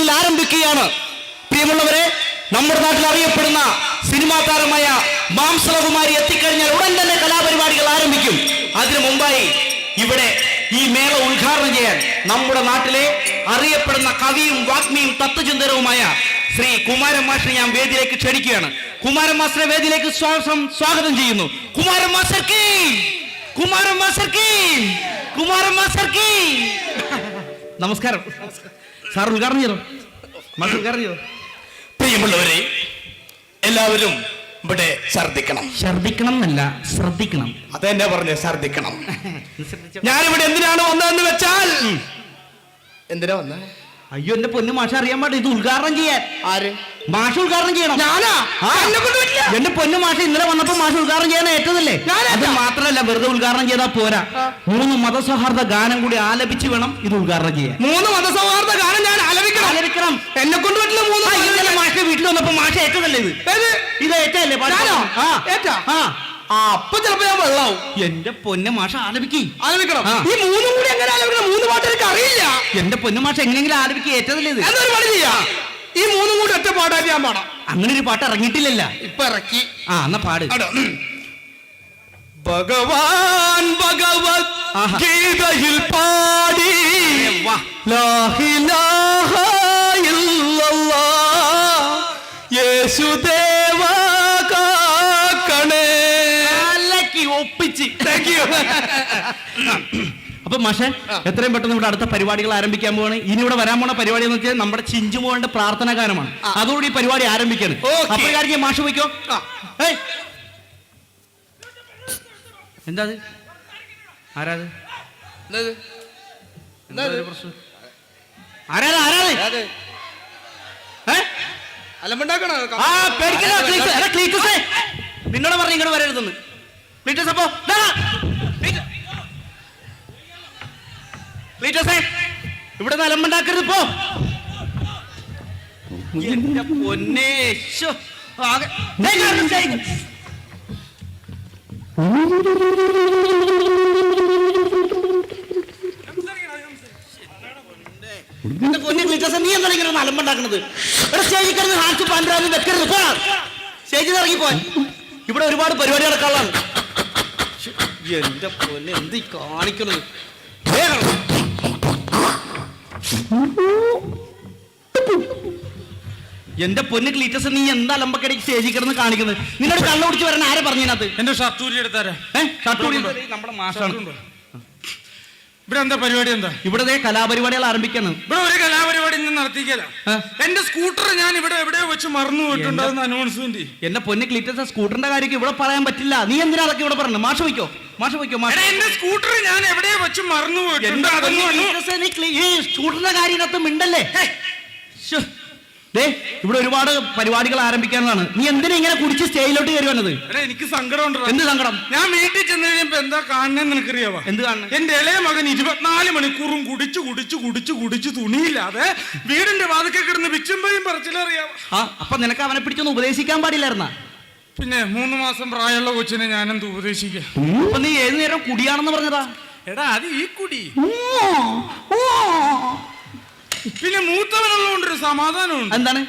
നാട്ടിൽ ആരംഭിക്കുകയാണ്. പ്രിയമുള്ളവരെ, നമ്മുടെ നാട്ടിൽ അറിയപ്പെടുന്ന സിനിമാ താരമായ മാംസളകുമാരി എത്തിക്കഴിഞ്ഞാൽ ഉടൻ തന്നെ കലാപരിപാടികൾ ആരംഭിക്കും. അതിനു മുമ്പായി ഇവിടെ ഈ മേള ഉദ്ഘാടനം ചെയ്യാൻ നമ്മുടെ നാട്ടിലെ അറിയപ്പെടുന്ന കവിയും വാഗ്മിയും തത്വചിന്തകവുമായ ശ്രീ കുമാരൻ മാസ്റ്ററെ ഞാൻ വേദിയിലേക്ക് ക്ഷണിക്കുകയാണ്. കുമാരൻ മാസ്റ്ററെ വേദിയിലേക്ക് സ്വാഗതം ചെയ്യുന്നു. കുമാരൻ മാസ്റ്റർ കീ, കുമാരൻ മാസ്റ്റർ കീ, കുമാരൻ മാസ്റ്റർ കീ. നമസ്കാരം സാർ. ഉദ്ഘാടനം ചെയ്തോ? മാസ്റ്റർ ഉദ്ഘാടനം ചെയ്തോ? പ്രിയമുള്ളവരെ, എല്ലാവരും ഇവിടെ ഛർദിക്കണം. ഛർദിക്കണം എന്നല്ല, ശ്രദ്ധിക്കണം. അതെന്നെ പറഞ്ഞ് ഛർദിക്കണം. ഞാനിവിടെ എന്തിനാണ് വന്നതെന്ന് വെച്ചാൽ, എന്തിനാ വന്ന? അയ്യോ, എന്റെ പൊന്നു മാഷ അറിയാൻ പാടില്ല, ഇത് ഉദ്ഘാടനം ചെയ്യാൻ. ആര്? മാഷ ഉദ്ഘാടനം ചെയ്യണം. ഞാനാ? എന്റെ പൊന്നു മാഷ ഇന്നലെ വന്നപ്പോ മാഷ ഉദ്ഘാടനം ചെയ്യാൻ ഏറ്റതല്ലേ? അത് മാത്രല്ല, വെറുതെ ഉദ്ഘാടനം ചെയ്താൽ പോരാ, 3 മതസൗഹാർദ്ദ ഗാനം കൂടി ആലപിച്ച് വേണം ഇത് ഉദ്ഘാടനം ചെയ്യാൻ. 3 മതസൗഹാർദ്ദ ഗാനം ഞാൻ ആലപിക്കണം. എന്നെ കൊണ്ട് പറ്റില്ല. 3 ഇന്നലെ മാഷ വീട്ടിൽ വന്നപ്പോ മാഷ ഏറ്റതല്ലേ ഇത്? ഇത് ഏറ്റല്ലേ? അപ്പൊ ചിലപ്പോ ഞാൻ വെള്ളാവും. എന്റെ പൊന്നു മാഷ ആലപിക്കണം. ഈ 3 കൂടി എങ്ങനെ ആലപിക്കണം? 3 പാട്ട് എനിക്ക് അറിയില്ല. എന്റെ പൊന്നു മാഷ എങ്ങനെയെങ്കിലും ആലപിക്കുക. ഏറ്റതല്ലേ ഇത്? എന്നൊരു പണി ചെയ്യാം, ഈ 3 കൂടി ഒറ്റ പാടാൻ ഞാൻ പാടാം. അങ്ങനെ ഒരു പാട്ട് ഇറങ്ങിയിട്ടില്ലല്ല. ഇപ്പൊ ഇറക്കി. എന്നാ പാട്. ഭഗവാൻ ഭഗവത് ഗീതയിൽ പാടി ലാ ഇലാഹ ഇല്ലല്ലാഹ് യേശുദേവ കാക്കണേ. ഒപ്പിച്ച്. അപ്പൊ മാഷെ, എത്രയും പെട്ടെന്ന് ഇവിടെ അടുത്ത പരിപാടികൾ ആരംഭിക്കാൻ പോവാണ്. ഇനി ഇവിടെ വരാൻ പോണ പരിപാടി എന്ന് വെച്ചാൽ നമ്മുടെ ചിഞ്ചുമോന്റെ പ്രാർത്ഥന ഗാനമാണ്. അതോടുകൂടി ഈ പരിപാടി ആരംഭിക്കാണ്. അപ്പൊ കാര്യം മാഷ് പോയിക്കോ. എന്താ ആരാത്? പ്രശ്നം ആരാത്? ആരാത്? നിന്നോട് പറഞ്ഞു ഇങ്ങോട്ട് വരരുതെന്ന്. അപ്പോ ഇവിടെ നിലമ്പുണ്ടാക്കരുത്. ഇപ്പോ എന്റെ പൊന്നേ, എന്റെ പൊന്നെ ക്ലീറ്റസ്, നീ എന്താണ് ഇങ്ങനെ നിലമ്പുണ്ടാക്കണത്? സ്റ്റേജിൽ കിടന്ന് ഹാൻസ് പാൻഡ്രാജ് വെക്കരുത്. പോ, സ്റ്റേജിൽ ഇറങ്ങിപ്പോ. ഇവിടെ ഒരുപാട് പരിപാടി നടക്കാനുള്ളതാണ്. എന്റെ പൊന്നെ, എന്ത് കാണിക്കണത്? എന്റെ പൊന്ന് ക്ലീറ്റസ്, നീ എന്താ അലമ്പക്കടയ്ക്ക് സ്റ്റേജിൽ കിടന്ന് കാണിക്കുന്നത്? നിന്നോട് കണ്ണു പിടിച്ച് വരാൻ ആരെ പറഞ്ഞതിനകത്ത്? എന്റെ ഷർട്ടൂരി എടുത്താരാ? ഷർട്ടൂരി നമ്മുടെ മാഷാണ്. ഇവിടെ എന്താ പരിപാടി? എന്താ ഇവിടെ കലാപരിപാടികൾ ആരംഭിക്കണം. ഇവിടെ ഒരു കലാപരിപാടി നടത്തിക്കല. എന്റെ സ്കൂട്ടർ ഞാൻ ഇവിടെ എവിടെയോ വെച്ച് മറന്നു പോയിട്ടുണ്ടാകുന്ന അനൗൺസ്മെന്റ്. എന്റെ പൊന്ന് ക്ലീറ്റസ്, സ്കൂട്ടറിന്റെ കാര്യം ഇവിടെ പറയാൻ പറ്റില്ല. നീ എന്തിനാ അതൊക്കെ ഇവിടെ പറഞ്ഞു? മാഷ് വയ്ക്കോ, മാഷ് വയ്ക്കോ. എന്റെ സ്കൂട്ടർ ഞാൻ എവിടെയോ വെച്ച് മറന്നു പോയിട്ടുണ്ട്. സ്കൂട്ടറിന്റെ കാര്യത്തിനകത്ത് മിണ്ടല്ലേ? ഇവിടെ ഒരുപാട് പരിപാടികൾ ആരംഭിക്കാനാണ്. നീ എന്തിനാ ഇങ്ങനെ കുടിച്ച് സ്റ്റേജിലോട്ട് കയറി വന്നത്? എനിക്ക് സങ്കടമുണ്ട്. എന്ത് സങ്കടം? ഞാൻ വീട്ടിൽ ചെന്ന് കഴിയുമ്പോ എന്താ കാണുന്നതെന്ന് നിനക്കറിയാവാ? എന്ത് കാണുന്നത്? എന്റെ ഇളയ മകൻ 24 മണിക്കൂറും കുടിച്ചു തുണിയില്ലാതെ വീടിന്റെ വാതിക്കെ കിടന്ന് വിച്ചുമ്പയും പറച്ചിലറിയാവാ. അപ്പൊ നിനക്ക് അവനെ പിടിച്ചൊന്ന് ഉപദേശിക്കാൻ പാടില്ലായിരുന്ന? പിന്നെ 3 മാസം പ്രായമുള്ള കൊച്ചിനെ ഞാനെന്ത് ഉപദേശിക്കാം? അപ്പൊ നീ ഏത് നേരം കുടിയാണെന്ന് പറഞ്ഞതാ? എടാ, അത് ഈ കുടി. പിന്നെ മൂത്തവനുള്ളതുകൊണ്ടൊരു സമാധാനമുണ്ട്. എന്താണ്?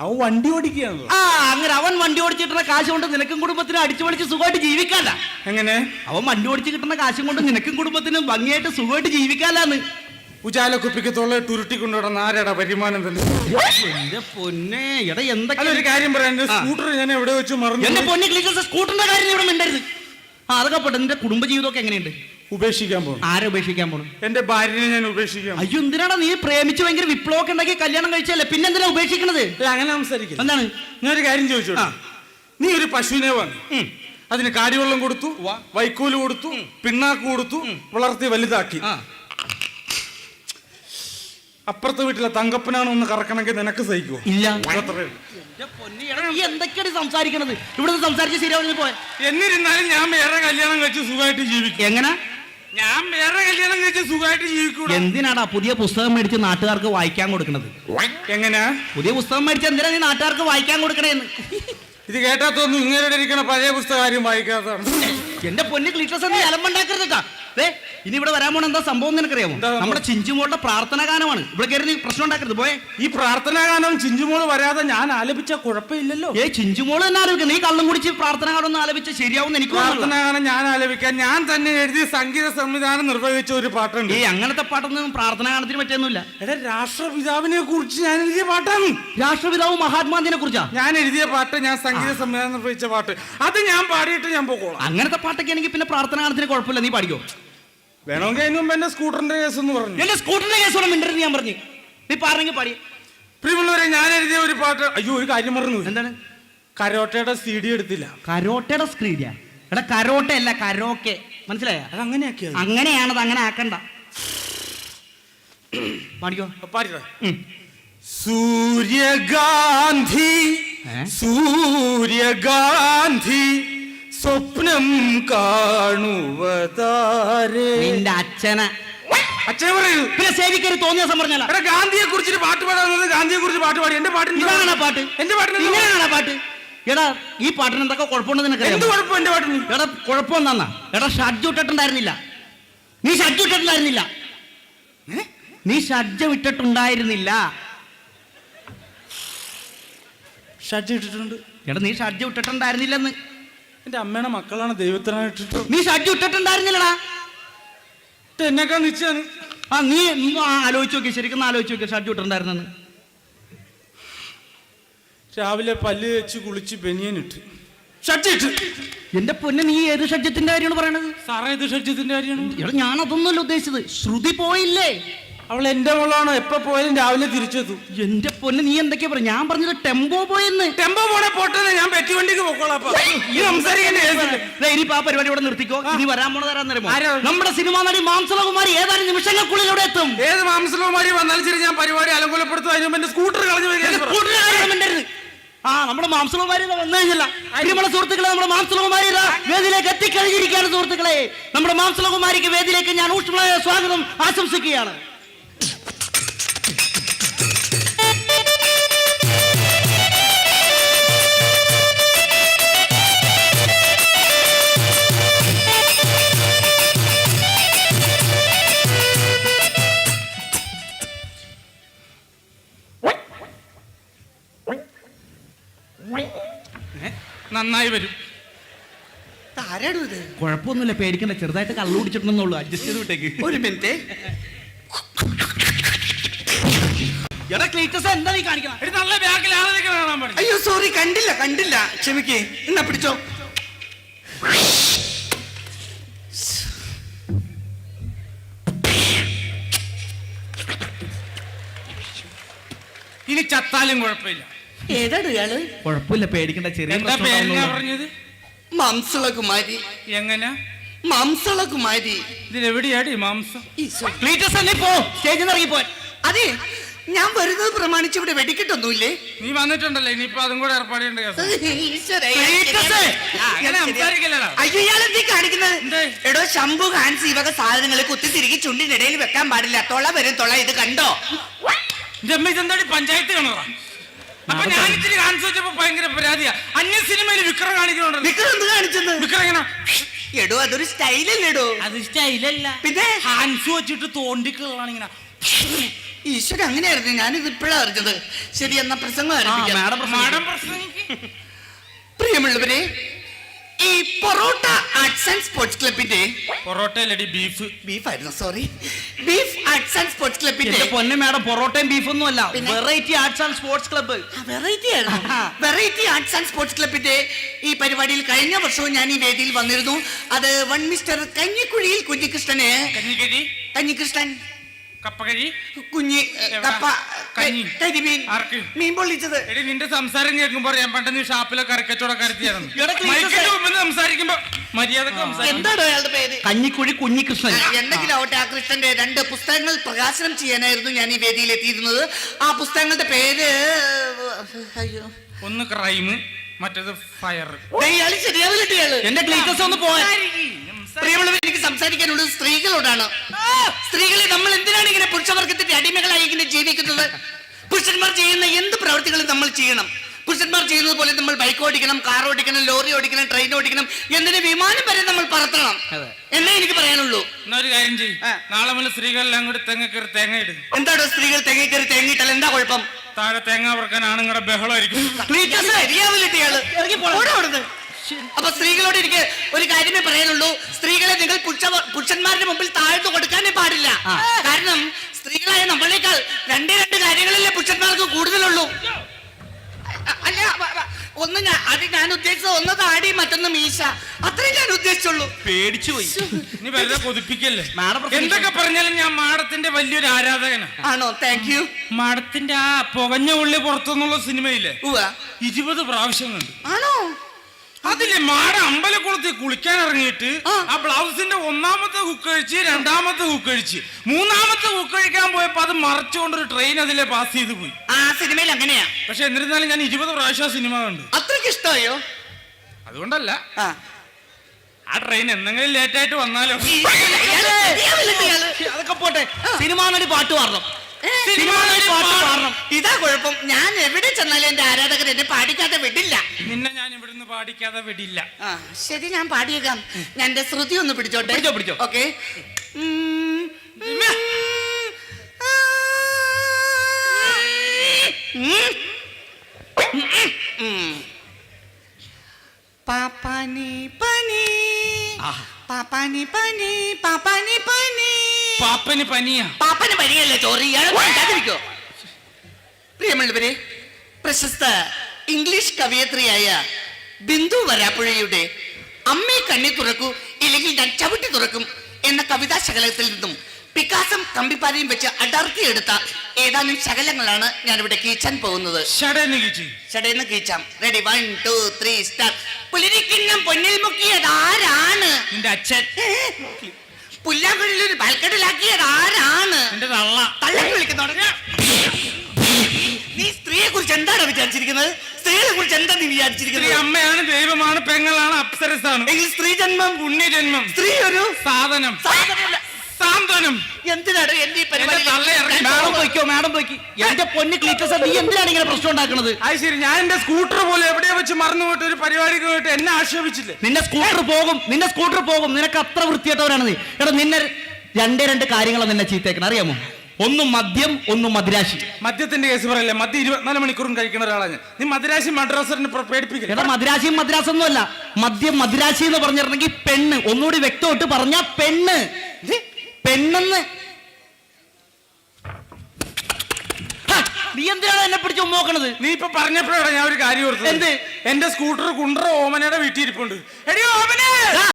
അവൻ വണ്ടി ഓടിക്കുകയാണ്. അങ്ങനെ അവൻ വണ്ടി ഓടിച്ചിട്ടുള്ള കാശ് കൊണ്ട് നിനക്കും കുടുംബത്തിനും അടിച്ചു പൊളിച്ച് സുഖമായിട്ട് ജീവിക്കാല്ല. എങ്ങനെ? അവൻ വണ്ടി ഓടിച്ച് കിട്ടുന്ന കാശും കൊണ്ട് നിനക്കും കുടുംബത്തിനും ഭംഗിയായിട്ട് സുഖമായിട്ട് ജീവിക്കാല്ലാന്ന്. ഉജാലക്കുപ്പിക്ക് തൊള്ള ഉരുട്ടിക്കൊണ്ടുവിടുന്ന ആരാടാ വരുമാനം തന്നെ? എന്റെ പൊന്നെ, എടാ എന്തൊക്കെ ഒരു കാര്യം പറയാം. സ്കൂട്ടർ ഞാൻ എവിടെ വെച്ച് മറന്നു. എന്റെ പൊന്നെ ക്ലീറ്റസ്, സ്കൂട്ടറിന്റെ കാര്യം ഇവിടെ മിണ്ടരുത്. അതൊക്കെ പോട്ടെ. നിന്റെ കുടുംബജീവിതമൊക്കെ എങ്ങനെയുണ്ട്? ഉപേക്ഷിക്കാൻ പോകണം. ആരെ ഉപേക്ഷിക്കാൻ പോകണം? എന്റെ ഭാര്യനെ ഞാൻ ഉപേക്ഷിക്കാം. അയ്യോ, എന്തിനാണ് നീ പ്രേമിച്ച് ഭയങ്കര വിപ്ലവമൊക്കെ ഉണ്ടാക്കി കല്യാണം കഴിച്ചല്ലേ, പിന്നെ എന്തിനാ ഉപേക്ഷിക്കണത്? അങ്ങനെ സംസാരിക്കും. എന്താണ്? ഞാനൊരു കാര്യം ചോദിച്ചോട്ടെ. നീ ഒരു പശുവിനെ വാങ്ങി, അതിന് കാടിവെള്ളം കൊടുത്തു, വൈക്കോല് കൊടുത്തു, പിണ്ണാക്ക് കൊടുത്തു, വളർത്തി വലുതാക്കി. അപ്പുറത്തെ വീട്ടിലെ തങ്കപ്പനാണ് ഒന്ന് കറക്കണമെങ്കിൽ നിനക്ക് സഹിക്കുമോ? ഇല്ല. എന്തൊക്കെയാണ് സംസാരിക്കണത്? ഇവിടുന്ന് സംസാരിച്ച് ശരിയാവുന്നത് പോയ. എന്നിരുന്നാലും ഞാൻ വേറെ കല്യാണം കഴിച്ച് സുഖമായിട്ട് ജീവിക്കും. എങ്ങനെ? ഞാൻ വേറെ കല്യാണം കഴിച്ച് സുഖമായിട്ട് ജീവിക്കും. എന്തിനാടാ പുതിയ പുസ്തകം മേടിച്ച് നാട്ടുകാർക്ക് വായിക്കാൻ കൊടുക്കണത്? എങ്ങനെയാ പുതിയ പുസ്തകം മേടിച്ച് എന്തിനാ നീ നാട്ടുകാർക്ക് വായിക്കാൻ കൊടുക്കണേന്ന്? ഇത് കേട്ടാത്തൊന്നും ഇങ്ങനെ ഇരിക്കണ പഴയ പുസ്തകം ആരും വായിക്കാത്തതാണ്. എന്റെ പൊന്നു ക്ലീറ്റസ്, നീ അലമ്പുണ്ടാക്കരുതാ. ഇനി ഇവിടെ വരാൻ പോണ എന്താ സംഭവം നിനക്കറിയാമോ? എന്താ സംഭവം? നമ്മുടെ ചിഞ്ചുമോളുടെ പ്രാർത്ഥന ഗാനമാണ്. ഇവിടെ കയറി നീ പ്രശ്നം ഉണ്ടാക്കരുത്, പോയെ. ഈ പ്രാർത്ഥനാ ഗാനം ചിഞ്ചുമോള് വരാതെ ഞാൻ ആലപിച്ച കുഴപ്പമില്ലല്ലോ. ചിഞ്ചുമോള് തന്നെ ആലോചിക്കും. നീ കള്ളും കുടിച്ച് പ്രാർത്ഥന ഗാനം ഒന്ന് ആലപിച്ച് ശരിയാവും എനിക്ക് തോന്നുന്നില്ല. പ്രാർത്ഥനാ ഗാനം ഞാൻ ആലപിക്കാൻ ഞാൻ തന്നെ എഴുതി സംഗീത സംവിധാനം നിർവഹിച്ച ഒരു പാട്ടുണ്ട്. അങ്ങനത്തെ പാട്ടൊന്നും പ്രാർത്ഥന ഗാനത്തിന് പറ്റിയൊന്നുമില്ല. എടാ, രാഷ്ട്രപിതാവിനെ കുറിച്ച് ഞാൻ എഴുതിയ പാട്ടാണ്. രാഷ്ട്രപിതാവ് മഹാത്മാഗാന്ധിനെ കുറിച്ചാ ഞാൻ എഴുതിയ പാട്ട്, ഞാൻ സംഗീത സംവിധാനം നിർവഹിച്ച പാട്ട്. അത് ഞാൻ പാടിയിട്ട് ഞാൻ പോകോളാം. അങ്ങനത്തെ പാട്ടൊക്കെ എനിക്ക് പിന്നെ പ്രാർത്ഥന ഗാനത്തിന് കുഴപ്പമില്ല, നീ പാടിക്കോ. വേണമെങ്കിൽ അതിന് മുമ്പ് എന്റെ സ്കൂട്ടറിന്റെ കേസ് എന്ന് പറഞ്ഞു. എന്റെ സ്കൂട്ടറിന്റെ കേസോടെ മിണ്ടരുത് ഞാൻ പറഞ്ഞു. നീ പാറെങ്കിൽ പാടി. പ്രിയമുള്ളവരെ, ഞാൻ എഴുതിയ ഒരു പാട്ട്. അയ്യോ, ഒരു കാര്യം പറഞ്ഞു. എന്താണ്? കരോട്ടയുടെ CD എടുത്തില്ല. കരോട്ടയുടെ സ്ക്രീഡിയാ? എടാ, കരോട്ട അല്ല, കരോക്കെ. മനസ്സിലായ? അതങ്ങനെയാക്കിയ അങ്ങനെയാണത്, അങ്ങനെ ആക്കണ്ട. പാടിക്കോ. പാടിക്കോ. സൂര്യഗാന്ധി സൂര്യഗാന്ധി സ്വപ്നം കാണുവതാരേ. നിന്റെ അച്ഛനെ അച്ഛനെ പറയൂ. പിന്നെ സേവിക്കരുത് തോന്നിയ പറഞ്ഞാല. എടാ, ഗാന്ധിയെ കുറിച്ചിട്ട് പാട്ട് പാടാന്നത്, ഗാന്ധിയെ കുറിച്ച് പാട്ട് പാടി. എന്റെ പാട്ടിന് ഇതാണ് പാട്ട്. എന്റെ പാട്ടിന് ഇങ്ങനെയാണ് പാട്ട്. എടാ, ഈ പാട്ടിന് എന്തൊക്കെ കുഴപ്പമുണ്ടെന്ന് നിനക്കറിയാം? എന്ത് കുഴപ്പം എന്റെ പാട്ടിന്? എടാ, കുഴപ്പമെന്നാ. എടാ, ഷഡ്ജ് ഇട്ടിട്ടുണ്ടായിരുന്നില്ല. നീ ഷഡ്ജ് ഇട്ടിട്ടുണ്ടായിരുന്നില്ല. നീ ഷഡ്ജ് ഇട്ടിട്ടുണ്ടായിരുന്നില്ല. ഷഡ്ജ് ഇട്ടിട്ടുണ്ട്. എടാ, നീ ഷഡ്ജ് ഇട്ടിട്ടുണ്ടായിരുന്നില്ലെന്ന്. എന്റെ അമ്മയുടെ മക്കളാണ് ദൈവത്തിനായിട്ടിട്ട്. നീ ഷഡ്ജ് ഇട്ടിട്ടുണ്ടായിരുന്നില്ലടാ. എന്നെക്കാ നിശ്ചയാണ്. നീ ആലോചിച്ച് നോക്കി, ശരിക്കും ആലോചിച്ച് നോക്കി ഷഡ്ജ് ഇട്ടിട്ടുണ്ടായിരുന്നെന്ന്. രാവിലെ പല്ല് വെച്ച് കുളിച്ച് ബനിയനിട്ട് ഷഡ്ജ് ഇട്ട്. എന്റെ പൊന്നെ, നീ ഏത് ഷഡ്ജത്തിന്റെ കാര്യമാണ് പറയണത്? സാറേ, ഇത് ഷഡ്ജത്തിന്റെ കാര്യമാണ്. എടാ, ഞാൻ അതൊന്നുമല്ല ഉദ്ദേശിച്ചത്. ശ്രുതി പോയില്ലേ? അവൾ എന്റെ മോളാണോ? എപ്പോ പോയാലും രാവിലെ തിരിച്ചെത്തും. എന്റെ പൊന്നെ, നീ എന്തൊക്കെയാ പറയാ? ഞാൻ പറഞ്ഞത് ടെമ്പോ പോയെന്ന്. ടെമ്പോ പോണെ പോട്ടെ, ഞാൻ പെറ്റി വണ്ടിക്ക് പോക്കോളാം. ഇനിയിപ്പോ ആ പരിപാടി ഇവിടെ നിർത്തിക്കോ. ഇനി വരാൻ പോണതാരാന്ന് ആരാ? അറിയാമോ? നമ്മുടെ സിനിമാ നടി മാംസളകുമാരി ഏതാനും നിമിഷങ്ങൾക്കുള്ളിൽ ഇവിടെ എത്തും. ഏത് മാംസലകുമാരി വന്നാലും ശരി, ഞാൻ പരിപാടി അലങ്കോലപ്പെടുത്തും. അതിന് മുമ്പ് എന്റെ സ്കൂട്ടർ കളഞ്ഞു നമ്മുടെ മാംസളകുമാരി വന്നു കഴിഞ്ഞില്ല. നമ്മുടെ സുഹൃത്തുക്കളെ, നമ്മുടെ മാംസളകുമാരി വേദിയിലേക്ക് എത്തിക്കഴിഞ്ഞിരിക്കുകയാണ്. സുഹൃത്തുക്കളെ, നമ്മുടെ മാംസളകുമാരിക്ക് വേദിയിലേക്ക് ഞാൻ ഊഷ്മളമായ സ്വാഗതം ആശംസിക്കുകയാണ്. നന്നായി വരും. കുഴപ്പമൊന്നുമില്ല, പേടിക്കണ്ട. ചെറുതായിട്ട് കള്ളു കുടിച്ചിട്ടുണ്ടെന്നുള്ളൂ. അഡ്ജസ്റ്റ് ചെയ്ത് വിട്ടേക്ക്. ഒരു മിനിറ്റ്. എടാ ക്ലീറ്റസ്, എന്താ നീ കാണിക്കണം? നല്ല ബാക്കിലാണ് കാണാൻ പാടില്ല. അയ്യോ, സോറി, കണ്ടില്ല. ക്ഷമിക്കേ. എന്നാ പിടിച്ചോ. ഇനി ചത്താലും കുഴപ്പമില്ല. ഏതാണ് ഇയാള്? കുഴപ്പമില്ല, പേടിക്കണ്ട. ചെറിയ എന്താ പേര് പറഞ്ഞത്? മാംസളകുമാരി. എങ്ങനെ? മാംസളകുമാരി. ഇതിലെവിടെയാടി മാംസം? ക്ലീറ്റസ്, നീ പോ, സ്റ്റേജിൽ നിന്ന് ഇറങ്ങി പോ. അതെ, ഞാൻ വരുന്നത് പ്രമാണിച്ച് ഇവിടെ വെടിക്കെട്ടൊന്നുമില്ലേ? നീ വന്നിട്ടുണ്ടല്ലോ, ഇനിയിപ്പോ അതും കൂടെ ഏർപ്പാടേണ്ട കേസ്. അയ്യോ, ഇയാളെന്തീ കാണിക്കുന്നത്? എടോ, ശംഭു ഹാൻസ് ഈ വക സാധനങ്ങൾ കുത്തി തിരികെ ചുണ്ടിനിടയിൽ വെക്കാൻ പാടില്ല. തൊള വരും, തൊള. ഇത് കണ്ടോ? ഇതെന്താടി പഞ്ചായത്ത് കാണുക? അപ്പൊ ഞാൻ ഇത്തിരി കാണിച്ചു വെച്ചപ്പോ ഭയങ്കര പരാതിയാ. അന്യ സിനിമയിൽ വിക്രം കാണിക്കുന്നുണ്ട്. വിക്രം എന്ത് കാണിച്ചത്? വിക്രം എങ്ങനെ? എടോ, അതൊരു സ്റ്റൈലല്ലേടോ? അത് സ്റ്റൈലല്ല, പിന്നെ ഹാൻസ് വെച്ചിട്ട് തോണ്ടിക്കുള്ളതാണ് ഇങ്ങനെ. ഈശ്വര, അങ്ങനെയായിരുന്നു. ഞാനിത് ഇപ്പോഴാണ് അറിഞ്ഞത്. ശരി, എന്നാ പ്രസംഗം ആരംഭിക്കാം. പ്രിയമുള്ളവരെ, ഈ പൊറോട്ട ആർട്സ് ആൻഡ് സ്പോർട്സ് ക്ലബിന്റെ പൊറോട്ടയിലടി ബീഫ്. ബീഫായിരുന്നു, sorry. Beef arts and sports ക്ലബിന്റെ പൊന്നെ മാഡം, പൊറോട്ടയും ബീഫൊന്നും അല്ല, variety arts and sports club. Variety ആയിരുന്നു. വെറൈറ്റി ആർട്സ് ആൻഡ് സ്പോർട്സ് ക്ലബിന്റെ ഈ പരിപാടിയിൽ കഴിഞ്ഞ വർഷവും ഞാൻ ഈ വേദിയിൽ വന്നിരുന്നു. അത് വൺ മിസ്റ്റർ കഞ്ഞിക്കുഴിയിൽ കുഞ്ഞികൃഷ്ണന്. കഞ്ഞികൃഷ്ണൻ കപ്പകഴി കുഞ്ഞി കപ്പ കരിമീൻ മീൻ പൊള്ളിച്ചത്. എടി, നിന്റെ സംസാരം കേൾക്കുമ്പോ ഞാൻ പണ്ട് ഷാപ്പിലെ കറിക്കച്ചവടക്കാരത്തിയായിരുന്നു. സംസാരിക്കുമ്പോ മര്യാദ. എന്താണോ അയാളുടെ പേര്? കഞ്ഞിക്കുഴി കുഞ്ഞികൃഷ്ണൻ. എന്തെങ്കിലും ആവട്ടെ, ആ കൃഷ്ണന്റെ 2 പുസ്തകങ്ങൾ പ്രകാശനം ചെയ്യാനായിരുന്നു ഞാൻ ഈ വേദിയിൽ എത്തിയിരുന്നത്. ആ പുസ്തകങ്ങളുടെ പേര്, അയ്യോ, ഒന്ന് ക്രൈം, മറ്റേത് ഫയർ. ഇയാള് ശരിയാവില്ല. ഇയാള് എന്റെ ക്ലീറ്റസ് ഒന്ന് പോയാ. പ്രിയമുള്ളവർ, എനിക്ക് സംസാരിക്കാനുള്ളത് സ്ത്രീകളോടാണ്. സ്ത്രീകളെ നമ്മൾ എന്തിനാണ് ഇങ്ങനെ പുരുഷവർഗത്തിന്റെ അടിമകളായി ഇങ്ങനെ ജീവിക്കുന്നത്? പുരുഷന്മാർ ചെയ്യുന്ന എന്ത് പ്രവൃത്തികളും നമ്മൾ ചെയ്യണം. പുരുഷന്മാർ ചെയ്യുന്നത് പോലെ നമ്മൾ ബൈക്ക് ഓടിക്കണം, കാർ ഓടിക്കണം, ലോറി ഓടിക്കണം, ട്രെയിൻ ഓടിക്കണം, എന്തിന് വിമാനം വരെ നമ്മൾ പറത്തണം എന്നേ എനിക്ക് പറയാനുള്ളൂ. എന്നൊരു കാര്യം ചെയ്യും, നാളെ മുതൽ സ്ത്രീകളെല്ലാം കൂടി തെങ്ങക്കേറി തേങ്ങ ഇടും. എന്താണോ സ്ത്രീകൾ തെങ്ങി കയറി തേങ്ങിയിട്ടാൽ എന്താ കുഴപ്പം? താഴെ തേങ്ങ പറക്കാൻ ആണുങ്ങളുടെ ബഹളമായിരിക്കും. അപ്പൊ സ്ത്രീകളോട് എനിക്ക് ഒരു കാര്യമേ പറയാനുള്ളൂ, സ്ത്രീകളെ നിങ്ങൾ പുരുഷന്മാരുടെ മുമ്പിൽ താഴ്ന്നു കൊടുക്കാനേ പാടില്ല. കാരണം സ്ത്രീകളായ നമ്മളേക്കാൾ രണ്ട് കാര്യങ്ങളിലെ പുരുഷന്മാർക്ക് കൂടുതലുള്ളൂ. അല്ല ഒന്ന് ഞാൻ ഉദ്ദേശിച്ചത് ഒന്ന് താടി മറ്റൊന്ന് മീശ, അത്രേ ഞാൻ ഉദ്ദേശിച്ചുള്ളൂ. പേടിച്ചു പോയി. നീ വെറുതെ കൊതിപ്പിക്കല്ലേ. മാഡം എന്തൊക്കെ പറഞ്ഞാലും ഞാൻ മാഡത്തിന്റെ വലിയൊരു ആരാധകനാണ്. ആണോ? Thank you. മാഡത്തിന്റെ ആ പുകഞ്ഞ ഉള്ളി പുറത്തുനിന്നുള്ള സിനിമയില്ലേ 20 പ്രാവശ്യം കണ്ടു. ആണോ? അതില്ലേ മാഡം അമ്പലക്കുളത്തിൽ കുളിക്കാൻ ഇറങ്ങിയിട്ട് ആ ബ്ലൗസിന്റെ ഒന്നാമത്തെ ഹുക്കഴിച്ച്, രണ്ടാമത്തെ ഹുക്കഴിച്ച്, മൂന്നാമത്തെ ഹുക്കഴിക്കാൻ പോയപ്പോ അത് മറച്ചുകൊണ്ടൊരു ട്രെയിൻ അതിലെ പാസ് ചെയ്ത് പോയി. ആ സിനിമയിൽ അങ്ങനെയാ. പക്ഷെ എന്നിരുന്നാലും ഞാൻ 20 പ്രാവശ്യം സിനിമ കണ്ടു. അത്രയ്ക്ക് ഇഷ്ടമായോ? അതുകൊണ്ടല്ല, ആ ട്രെയിൻ എന്തെങ്കിലും ലേറ്റ് ആയിട്ട് വന്നാലോ. അതൊക്കെ പോട്ടെ, സിനിമാ നടി പാട്ട് പാടണം. ഇതാ കുഴപ്പം, ഞാൻ എവിടെ ചെന്നാലും എന്റെ ആരാധകർ എന്നെ പാടിക്കാതെ വിടില്ല. നിന്നെ ഞാൻ ഇവിടുന്ന് പാടിക്കാതെ വിടില്ല. ശരി, ഞാൻ പാടിയേക്കാം. ഞാൻ എന്റെ ശ്രുതി ഒന്ന് പിടിച്ചോട്ടെ. പിടിച്ചോ. ഓക്കെ. പാപ്പാനി പനി, പാപ്പാനി പനി, പാപ്പാനി പനി. പാപ്പന് പനിയാ? പാപ്പന് പനിയല്ലേ ചോറി, ഇയാളിരിക്കോ. പ്രിയമുള്ളവരെ, പ്രശസ്ത ഇംഗ്ലീഷ് കവയത്രിയായ ബിന്ദു വരാപ്പുഴയുടെ അമ്മേ കണ്ണി തുറക്കൂ ഇല്ലെങ്കിൽ ഞാൻ ചവിട്ടി തുറക്കും എന്ന കവിതാ ശകലത്തിൽ നിന്നും പിക്കാസം കമ്പിപ്പാരയും വെച്ച് അടർത്തിയെടുത്ത ഏതാനും ശകലങ്ങളാണ് ഞാൻ ഇവിടെ കീച്ചാൻ പോകുന്നത്. ഷടേന്ന് കീച്ചാം. Ready, 1 2 3 start. പുലിരിക്കിണ്ണം പൊന്നിൽ മുക്കിയത് ആരാണ്? നിന്റെ അച്ഛൻ. പുല്ലാങ്കുഴിയിൽ ഒരു ബാൽക്കട്ടിലാക്കിയത് ആരാണ്? നിന്റെ തള്ള. തള്ളക്ക് വിളിക്കുന്നോട് നീ സ്ത്രീയെ കുറിച്ച് എന്താണ് വിചാരിച്ചിരിക്കുന്നത്? സ്ത്രീകളെ കുറിച്ച് എന്താ നീ വിചാരിച്ചിരിക്കുന്നത്? അമ്മയാണ്, ദൈവമാണ്, പെങ്ങളാണ്, അപ്സരസാണ്. എങ്കിൽ സ്ത്രീ ജന്മം, പുണ്യജന്മം. സ്ത്രീ ഒരു സാധനം. സാന്ത്വനം. എന്തിനാണ് എന്റെ ഈ പരിപാടി? മാഡം പോയിക്കോ. എന്റെ പൊന്ന് ക്ലീറ്റസ്, നീ എന്തിനാണ് ഇങ്ങനെ പ്രശ്നം ഉണ്ടാക്കുന്നത്? അത് ശരി, ഞാൻ എന്റെ സ്കൂട്ടർ പോലെ എവിടെയോ വെച്ച് മറന്നു പോയിട്ട് ഒരു പരിപാടിക്ക് പോയിട്ട് എന്നെ ആക്ഷേപിച്ചില്ലേ? നിന്റെ സ്കൂട്ടർ പോകും. നിനക്ക് അത്ര വൃത്തിയായിട്ടവരാണ് നീ. എടാ, നിന്നെ രണ്ടേ കാര്യങ്ങളാണ് നിന്നെ ചീത്തേക്കണം, അറിയാമോ? ഒന്ന് മദ്യം, ഒന്ന് മദ്രാശി. മദ്യത്തിന്റെ കേസ് പറയല്ലേ, മദ്യം 24 മണിക്കൂറും കഴിക്കുന്ന ഒരാളാണ്. നീ മദ്രാശി മദ്രാസിനെ പേടിപ്പിക്കില്ല. എടാ, മദ്രാശിയും മദ്രാസൊന്നും അല്ല, മദ്യം മദ്രാശി എന്ന് പറഞ്ഞിട്ടുണ്ടെങ്കിൽ പെണ്ണ്. ഒന്നുകൂടി വ്യക്തമായിട്ട് പറഞ്ഞ പെണ്ണ്, പെണ്ണെന്ന്. നീ എന്തിനാണ് എന്നെ പിടിച്ച് നോക്കണത്? നീ ഇപ്പൊ പറഞ്ഞപ്പോഴാണ് ഞാൻ ഒരു കാര്യം ഓർത്തത്. എന്ത്? എന്റെ സ്കൂട്ടർ കുണ്ടറ ഓമനയുടെ വീട്ടിൽ ഇരിപ്പുണ്ട്. എടി ഓമനെ!